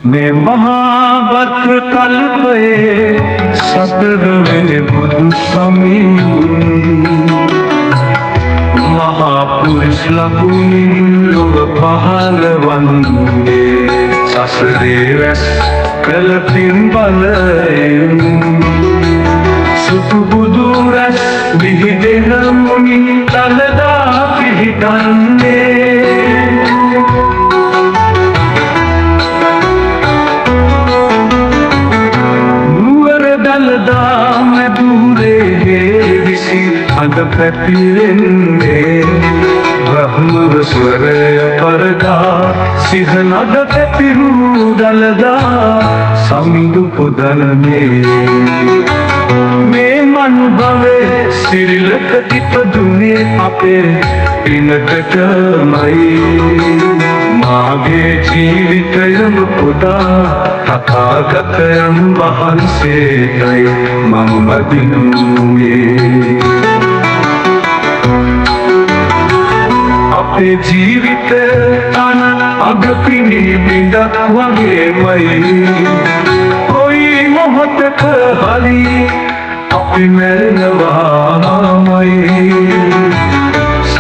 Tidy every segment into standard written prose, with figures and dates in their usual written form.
මේ මහාවත්‍ර කල්පයේ සතරවෙනි බුදු සමීපුන් මහා පුරුෂ ලකුණින් ලොව පහළ වන්නේ සසරේ වැස් කළ පින් බලයෙන් සුදු බුදු රැස් විහිදෙන මුනි දළදා පිහිටන්නේ දළදා මැදුරේ විසි අද පැතිරෙන්නේ බ්‍රහ්ම ස්වරය පරදා සිහනද පැතිරු දළදා සමිඳු පුදනනේ මේ මනුභවේ සිරිලක ඉපදුනේ අපේ පිනකටමයි මාගේ ජීවිතයම පුදා තථාගතයන් වහන්සේටයි මම බදිනුයේ අපේ ජීවිතය තන අගපිනී බිඳක් වගේමයි කොයි මොහොතක හරි අපි මැරෙනවාමයි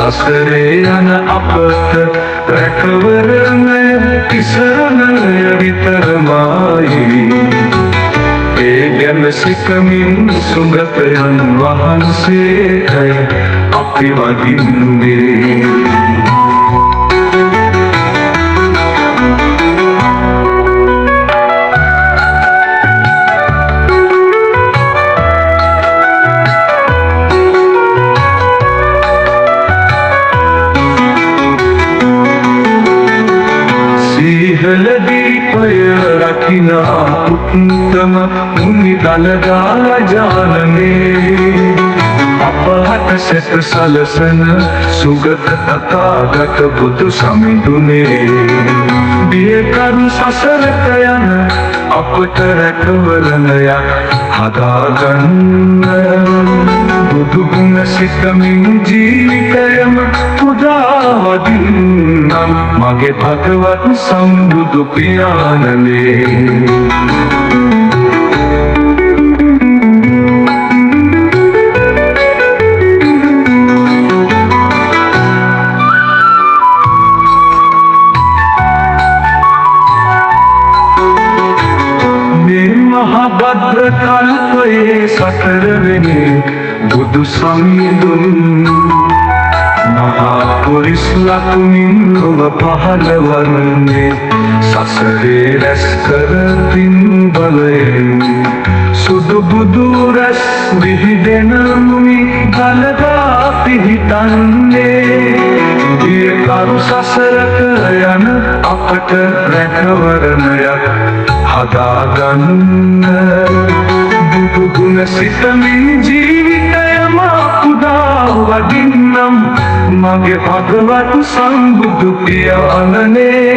සසරේ යන අපට රැකවරණය තිසරණය විතරමයි ඒ ගැන සිතමින් සුගතයන් වහන්සේටයි අපි වදින්නේ දීපය රකිනා උත්තම මුනි දළදා ජානනේ අපහට සෙත සලසන සුගත තථාගත බුදු සමිඳුනේ බියකරු සසරට යන අපට රැකවරණයක් හදාගන්න බුදු ගුණ සිතමින් ජීවිතයම පුදා වදින්නම් මගේ භගවත් සම්බුදු පියාණනේ මහාභද්‍ර කල්පයේ සතරවෙනි බුදු සමිඳුන් මහා පුරුෂ ලකුණින් ඔබ පහළ වන්නේ සසරේ රැස් කර පින් බලයෙන් සුදු බුදු රැස් විහිදෙන මුනි දළදා පිහිටන්නේ ඒ කරු සසරක යන අපට රැකවරණයක් හදාගන්න බුදු ගුණ සිතමින් ජීවිතයම පුදා වදින්නම් මගේ භගවත් සම්බුදු පියාණනේ